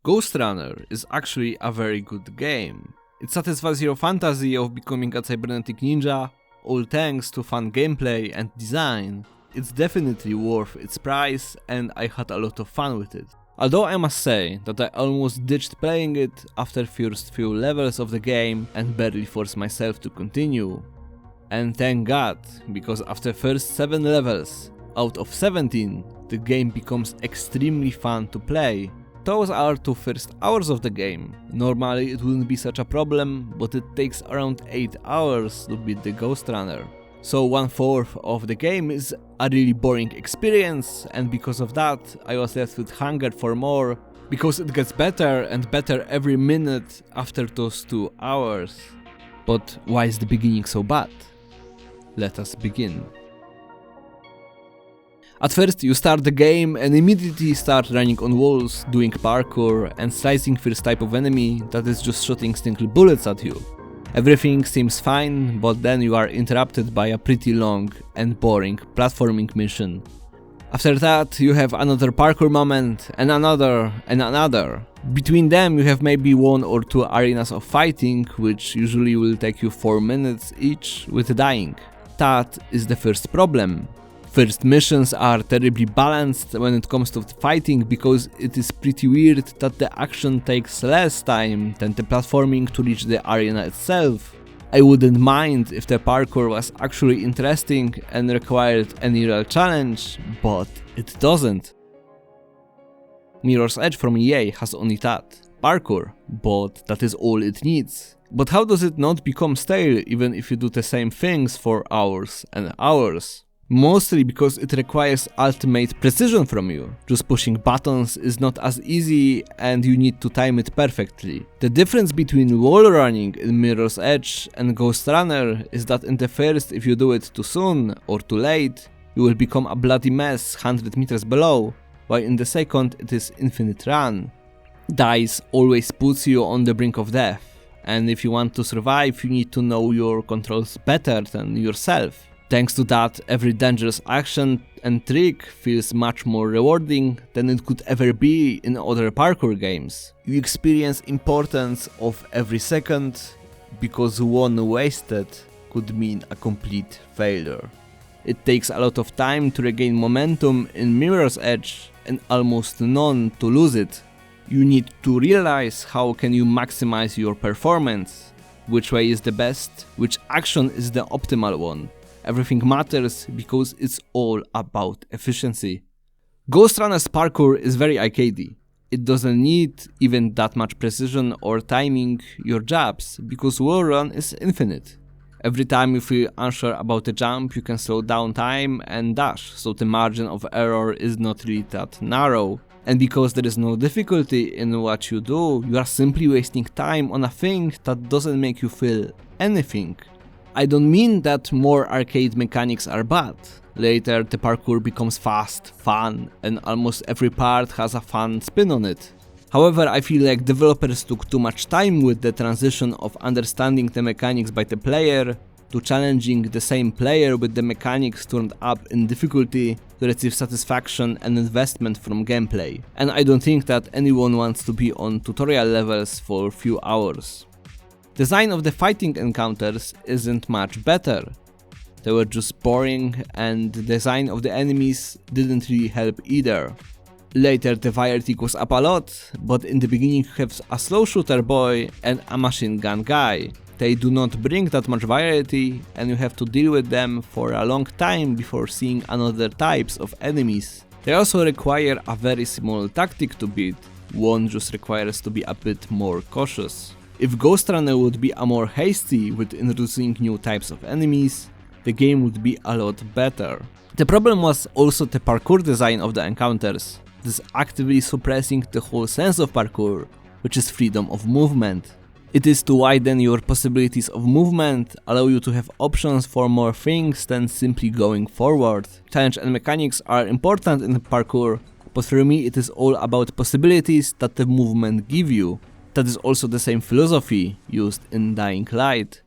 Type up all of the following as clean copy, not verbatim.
Ghostrunner is actually a very good game. It satisfies your fantasy of becoming a cybernetic ninja, all thanks to fun gameplay and design. It's definitely worth its price and I had a lot of fun with it. Although I must say that I almost ditched playing it after first few levels of the game and barely forced myself to continue. And thank God, because after first 7 levels out of 17, the game becomes extremely fun to play. Those are 2 first hours of the game. Normally it wouldn't be such a problem, but it takes around 8 hours to beat the Ghostrunner. So 1/4 of the game is a really boring experience, and because of that I was left with hunger for more, because it gets better and better every minute after those 2 hours. But why is the beginning so bad? Let us begin. At first you start the game and immediately start running on walls, doing parkour and slicing first type of enemy that is just shooting single bullets at you. Everything seems fine, but then you are interrupted by a pretty long and boring platforming mission. After that you have another parkour moment and another and another. Between them you have maybe 1 or 2 arenas of fighting, which usually will take you 4 minutes each with dying. That is the first problem. First missions are terribly balanced when it comes to fighting, because it is pretty weird that the action takes less time than the platforming to reach the arena itself. I wouldn't mind if the parkour was actually interesting and required any real challenge, but it doesn't. Mirror's Edge from EA has only that, parkour, but that is all it needs. But how does it not become stale even if you do the same things for hours and hours? Mostly because it requires ultimate precision from you. Just pushing buttons is not as easy and you need to time it perfectly. The difference between wall running in Mirror's Edge and Ghostrunner is that in the first, if you do it too soon or too late, you will become a bloody mess 100 meters below, while in the second it is infinite run. Dice always puts you on the brink of death, and if you want to survive you need to know your controls better than yourself. Thanks to that, every dangerous action and trick feels much more rewarding than it could ever be in other parkour games. You experience importance of every second, because one wasted could mean a complete failure. It takes a lot of time to regain momentum in Mirror's Edge and almost none to lose it. You need to realize how can you maximize your performance, which way is the best, which action is the optimal one. Everything matters because it's all about efficiency. Ghostrunner's parkour is very arcadey. It doesn't need even that much precision or timing your jabs, because wall run is infinite. Every time you feel unsure about a jump, you can slow down time and dash, so the margin of error is not really that narrow. And because there is no difficulty in what you do, you are simply wasting time on a thing that doesn't make you feel anything. I don't mean that more arcade mechanics are bad. Later the parkour becomes fast, fun, and almost every part has a fun spin on it. However, I feel like developers took too much time with the transition of understanding the mechanics by the player to challenging the same player with the mechanics turned up in difficulty to receive satisfaction and investment from gameplay. And I don't think that anyone wants to be on tutorial levels for a few hours. Design of the fighting encounters isn't much better. They were just boring, and the design of the enemies didn't really help either. Later the variety goes up a lot, but in the beginning you have a slow shooter boy and a machine gun guy. They do not bring that much variety, and you have to deal with them for a long time before seeing another types of enemies. They also require a very small tactic to beat. One just requires to be a bit more cautious. If Ghostrunner would be a more hasty with introducing new types of enemies, the game would be a lot better. The problem was also the parkour design of the encounters. It is actively suppressing the whole sense of parkour, which is freedom of movement. It is to widen your possibilities of movement, allow you to have options for more things than simply going forward. Challenge and mechanics are important in parkour, but for me it is all about possibilities that the movement give you. That is also the same philosophy used in Dying Light.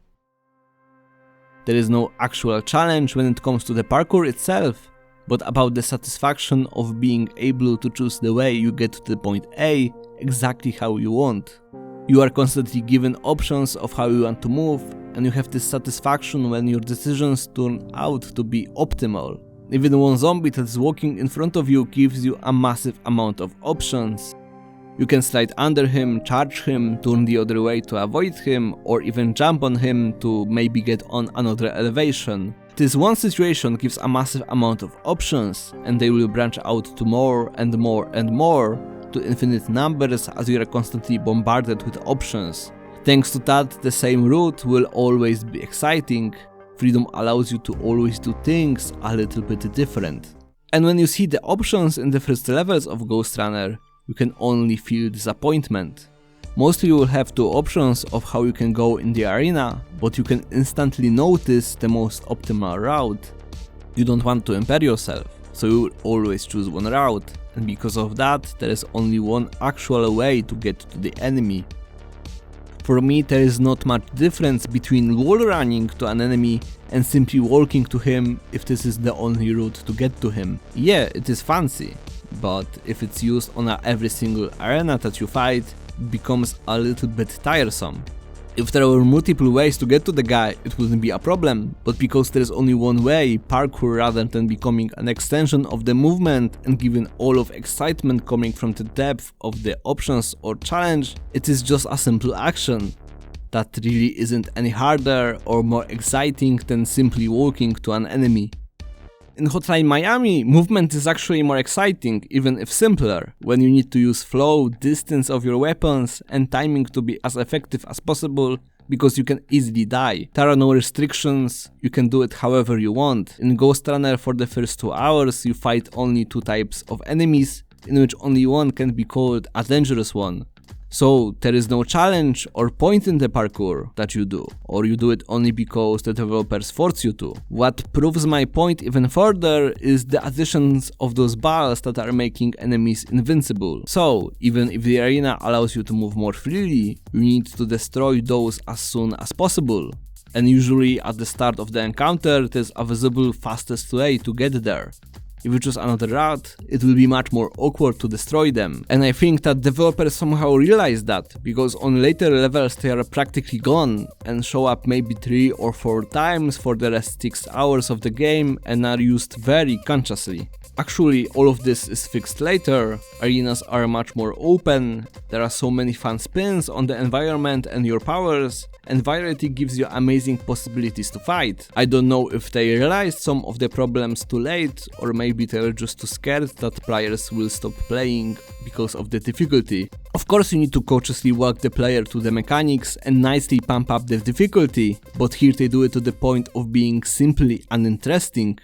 There is no actual challenge when it comes to the parkour itself, but about the satisfaction of being able to choose the way you get to the point A exactly how you want. You are constantly given options of how you want to move, and you have this satisfaction when your decisions turn out to be optimal. Even one zombie that is walking in front of you gives you a massive amount of options. You can slide under him, charge him, turn the other way to avoid him, or even jump on him to maybe get on another elevation. This one situation gives a massive amount of options, and they will branch out to more and more and more, to infinite numbers as you are constantly bombarded with options. Thanks to that, the same route will always be exciting. Freedom allows you to always do things a little bit different. And when you see the options in the first levels of Ghostrunner, you can only feel disappointment. Mostly you will have two options of how you can go in the arena, but you can instantly notice the most optimal route. You don't want to impair yourself, so you will always choose one route, and because of that, there is only one actual way to get to the enemy. For me, there is not much difference between wall running to an enemy and simply walking to him if this is the only route to get to him. Yeah, it is fancy, but if it's used on every single arena that you fight, it becomes a little bit tiresome. If there were multiple ways to get to the guy, it wouldn't be a problem, but because there is only one way, parkour rather than becoming an extension of the movement and giving all of excitement coming from the depth of the options or challenge, it is just a simple action that really isn't any harder or more exciting than simply walking to an enemy. In Hotline Miami, movement is actually more exciting, even if simpler, when you need to use flow, distance of your weapons, and timing to be as effective as possible, because you can easily die. There are no restrictions, you can do it however you want. In Ghostrunner, for the first 2 hours, you fight only 2 types of enemies, in which only one can be called a dangerous one. So there is no challenge or point in the parkour that you do, or you do it only because the developers force you to. What proves my point even further is the additions of those balls that are making enemies invincible. So even if the arena allows you to move more freely, you need to destroy those as soon as possible. And usually at the start of the encounter, there's a visible fastest way to get there. If you choose another route, it will be much more awkward to destroy them. And I think that developers somehow realize that, because on later levels they are practically gone and show up maybe 3 or 4 times for the rest 6 hours of the game and are used very consciously. Actually, all of this is fixed later. Arenas are much more open, there are so many fun spins on the environment and your powers, and variety gives you amazing possibilities to fight. I don't know if they realized some of the problems too late, or maybe they were just too scared that players will stop playing because of the difficulty. Of course you need to cautiously walk the player to the mechanics and nicely pump up the difficulty, but here they do it to the point of being simply uninteresting.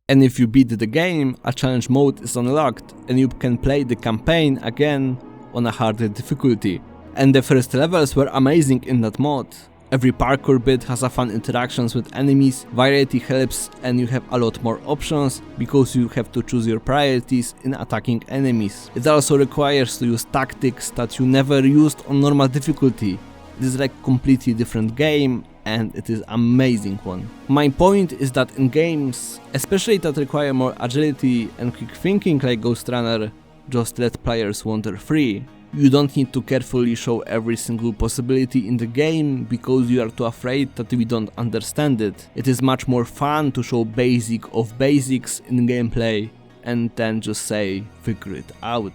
And if you beat the game, a challenge mode is unlocked and you can play the campaign again on a harder difficulty. And the first levels were amazing in that mode. Every parkour bit has a fun interactions with enemies, variety helps, and you have a lot more options because you have to choose your priorities in attacking enemies. It also requires to use tactics that you never used on normal difficulty. It is like a completely different game, and it is amazing one. My point is that in games, especially that require more agility and quick thinking like Ghostrunner, just let players wander free. You don't need to carefully show every single possibility in the game because you are too afraid that we don't understand it. It is much more fun to show basic of basics in gameplay and then just say, figure it out.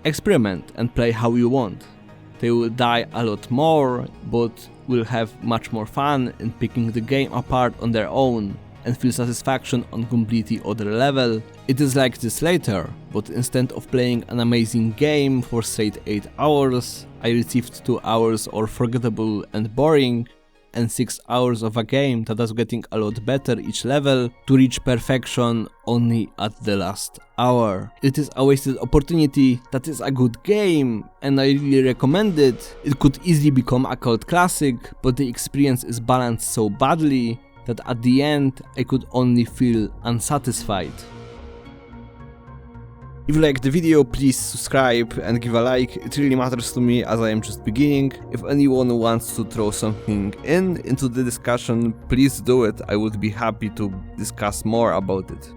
Experiment and play how you want. They will die a lot more, but will have much more fun in picking the game apart on their own and feel satisfaction on completely other level. It is like this later, but instead of playing an amazing game for straight 8 hours, I received 2 hours or forgettable and boring, and 6 hours of a game that is getting a lot better each level to reach perfection only at the last hour. It is a wasted opportunity that is a good game, and I really recommend it. It could easily become a cult classic, but the experience is balanced so badly that at the end I could only feel unsatisfied. If you liked the video, please subscribe and give a like, it really matters to me as I am just beginning. If anyone wants to throw something into the discussion, please do it, I would be happy to discuss more about it.